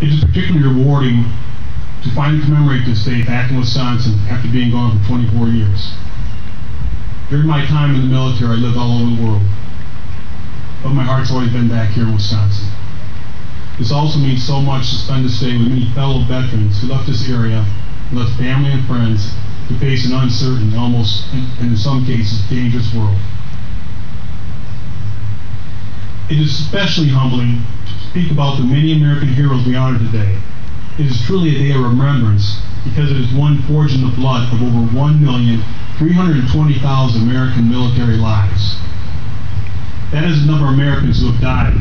It is particularly rewarding to finally commemorate this day back in Wisconsin after being gone for 24 years. During my time in the military, I lived all over the world, but my heart's always been back here in Wisconsin. This also means so much to spend this day with many fellow veterans who left this area and left family and friends to face an uncertain, almost, and in some cases, dangerous world. It is especially humbling to speak about the many American heroes we honor today. It is truly a day of remembrance because it is one forged in the blood of over 1,320,000 American military lives. That is the number of Americans who have died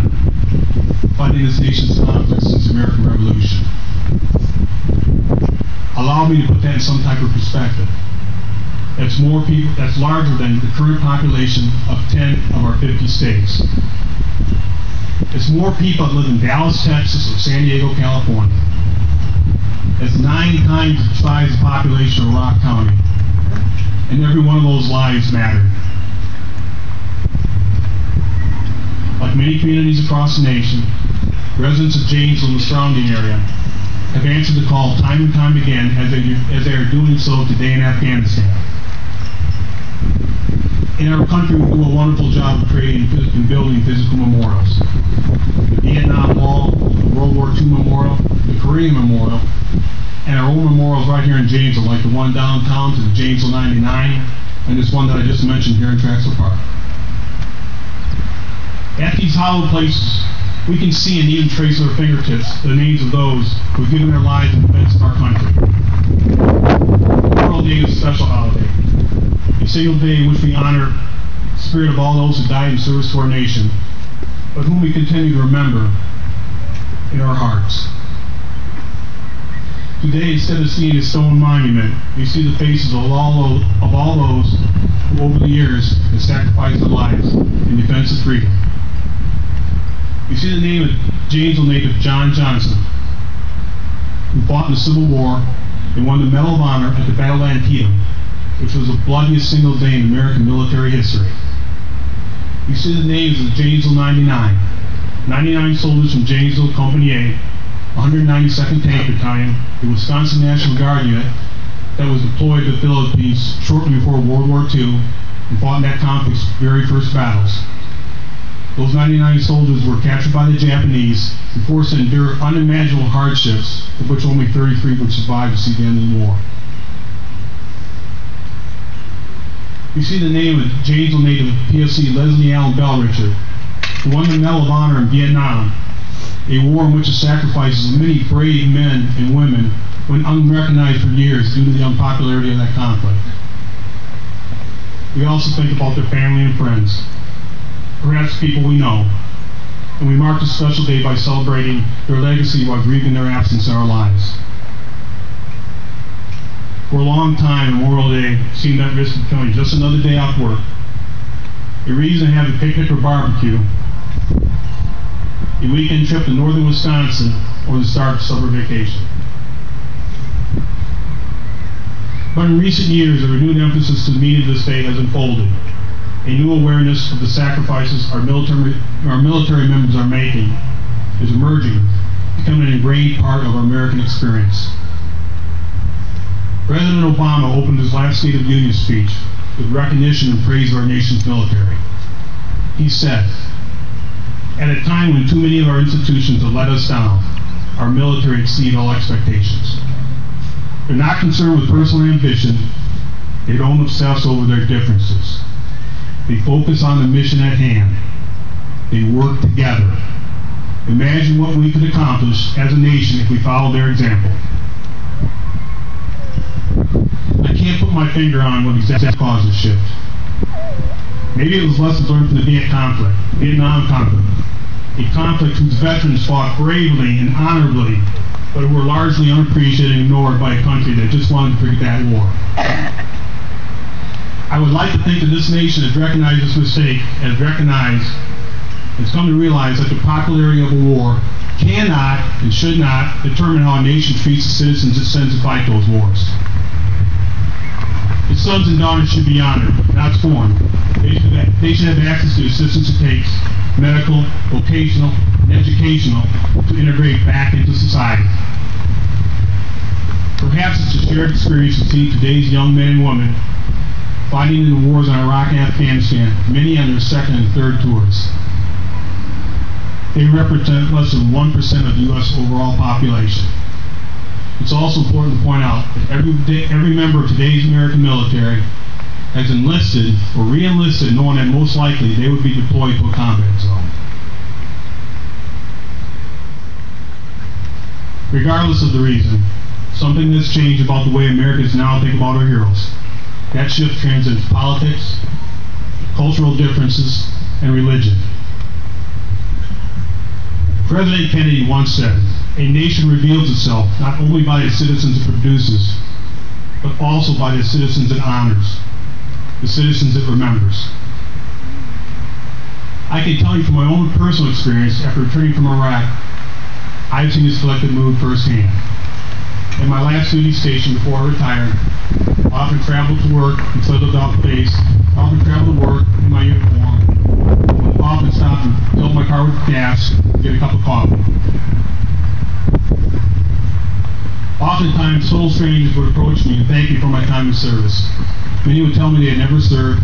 fighting this nation's conflicts since the American Revolution. Allow me to put that in some type of perspective. That's more people, that's larger than the current population of 10 of our 50 states. It's more people that live in Dallas, Texas, or San Diego, California. It's 9 times the size of the population of Rock County. And every one of those lives mattered. Like many communities across the nation, residents of Janesville and the surrounding area have answered the call time and time again as they are doing so today in Afghanistan. In our country, we do a wonderful job of creating and building physical memorials. The Vietnam Wall, the World War II Memorial, the Korean Memorial, and our own memorials right here in Janesville, like the one downtown to the Janesville 99, and this one that I just mentioned here in Traxler Park. At these hallowed places, we can see and even trace with our fingertips the names of those who have given their lives in defense of our country. Memorial Day is a special holiday, a single day in which we honor the spirit of all those who died in service to our nation, but whom we continue to remember in our hearts. Today, instead of seeing a stone monument, we see the faces of all those who over the years have sacrificed their lives in defense of freedom. We see the name of Janesville native John Johnson, who fought in the Civil War and won the Medal of Honor at the Battle of Antietam, which was the bloodiest single day in American military history. We see the names of the Janesville 99, 99 soldiers from Janesville Company A, 192nd Tank Battalion, the Wisconsin National Guard unit that was deployed to the Philippines shortly before World War II and fought in that conflict's very first battles. Those 99 soldiers were captured by the Japanese and forced to endure unimaginable hardships, of which only 33 would survive to see the end of the war. We see the name of Janesville native PFC Leslie Allen Bell Richard, who won the Medal of Honor in Vietnam, a war in which the sacrifices of many brave men and women went unrecognized for years due to the unpopularity of that conflict. We also think about their family and friends, perhaps people we know, and we mark this special day by celebrating their legacy while grieving their absence in our lives. For a long time, Memorial Day seemed at risk of becoming just another day off work, a reason to have a picnic or barbecue, a weekend trip to northern Wisconsin, or the start of summer vacation. But in recent years, a renewed emphasis to the meaning of this day has unfolded. A new awareness of the sacrifices our military members are making is emerging, becoming an ingrained part of our American experience. President Obama opened his last State of the Union speech with recognition and praise of our nation's military. He said, "At a time when too many of our institutions have let us down, our military exceed all expectations. They're not concerned with personal ambition. They don't obsess over their differences. They focus on the mission at hand. They work together. Imagine what we could accomplish as a nation if we followed their example." I can't put my finger on what exactly caused the shift. Maybe it was lessons learned from the Vietnam conflict, a conflict whose veterans fought bravely and honorably, but who were largely unappreciated and ignored by a country that just wanted to forget that war. I would like to think that this nation has recognized this mistake, has come to realize that the popularity of a war cannot and should not determine how a nation treats the citizens it sends to fight those wars. Its sons and daughters should be honored, not scorned. They should have access to assistance it takes, medical, vocational, and educational to integrate back into society. Perhaps it's a shared experience to see today's young men and women fighting in the wars in Iraq and Afghanistan, many on their second and third tours. They represent less than 1% of the U.S. overall population. It's also important to point out that every member of today's American military has enlisted or re-enlisted knowing that most likely they would be deployed to a combat zone. Regardless of the reason, something has changed about the way Americans now think about our heroes. That shift transcends politics, cultural differences, and religion. President Kennedy once said, "A nation reveals itself not only by the citizens it produces, but also by the citizens it honors, the citizens it remembers." I can tell you from my own personal experience after returning from Iraq, I've seen this collective mood firsthand. In my last duty station before I retired, I often traveled to work and settled out base. I often traveled to work in my uniform. I often stopped and filled my car with gas and get a cup of coffee. Oftentimes, total strangers would approach me and thank me for my time in service. Many would tell me they had never served,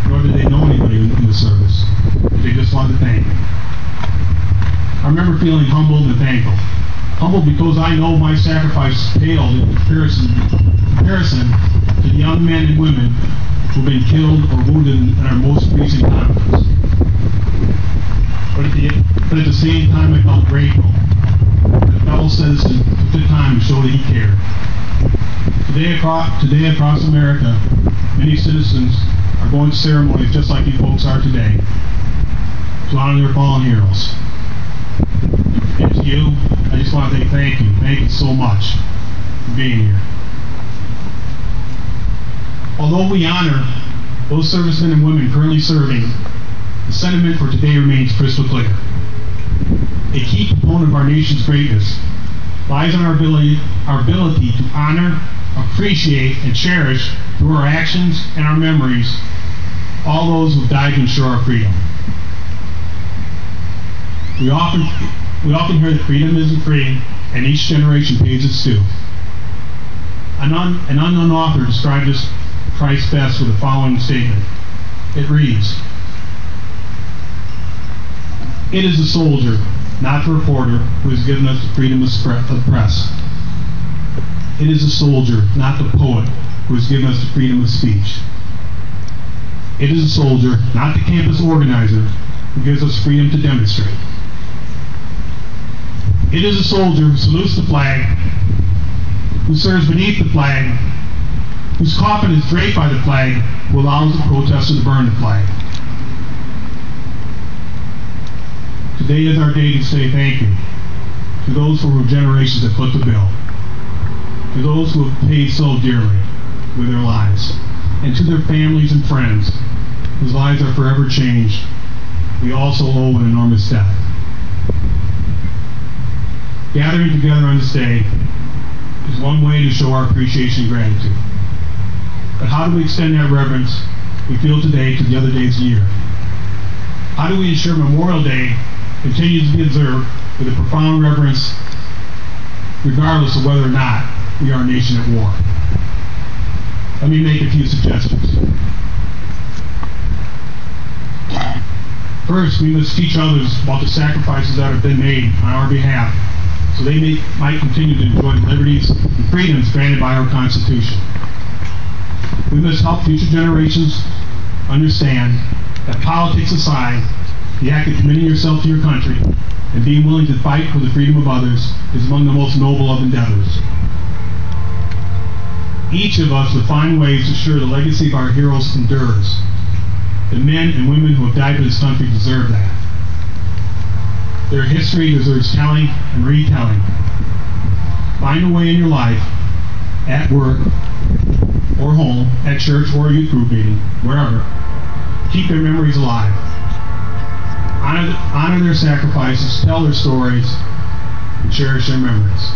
nor did they know anybody in the service, but they just wanted to thank me. I remember feeling humbled and thankful. Humbled because I know my sacrifice paled in comparison to the young men and women who have been killed or wounded in our most recent conflicts. But at the same time, I felt grateful that a fellow citizen took the time to show that he cared. Today across America, many citizens are going to ceremonies just like you folks are today to honor their fallen heroes. And to you, I just want to say thank you. Thank you so much for being here. Although we honor those servicemen and women currently serving, the sentiment for today remains crystal clear. A key component of our nation's greatness lies in our ability to honor, appreciate, and cherish through our actions and our memories all those who died to ensure our freedom. We often hear that freedom isn't free, and each generation pays its due. An unknown author described this Christ best with the following statement. It reads, "It is the soldier, not the reporter, who has given us the freedom of the press. It is the soldier, not the poet, who has given us the freedom of speech. It is the soldier, not the campus organizer, who gives us freedom to demonstrate. It is a soldier who salutes the flag, who serves beneath the flag, whose coffin is draped by the flag, who allows the protester to burn the flag." Today is our day to say thank you to those for generations that put the bill, to those who have paid so dearly with their lives, and to their families and friends whose lives are forever changed. We also owe an enormous debt. Gathering together on this day is one way to show our appreciation and gratitude. But how do we extend that reverence we feel today to the other days of the year? How do we ensure Memorial Day continues to be observed with a profound reverence regardless of whether or not we are a nation at war? Let me make a few suggestions. First, we must teach others about the sacrifices that have been made on our behalf so they might continue to enjoy the liberties and freedoms granted by our Constitution. We must help future generations understand that politics aside, the act of committing yourself to your country and being willing to fight for the freedom of others is among the most noble of endeavors. Each of us will find ways to ensure the legacy of our heroes endures. The men and women who have died for this country deserve that. Their history deserves telling and retelling. Find a way in your life, at work, or home, at church or a youth group meeting, wherever. Keep their memories alive. Honor their sacrifices, tell their stories, and cherish their memories.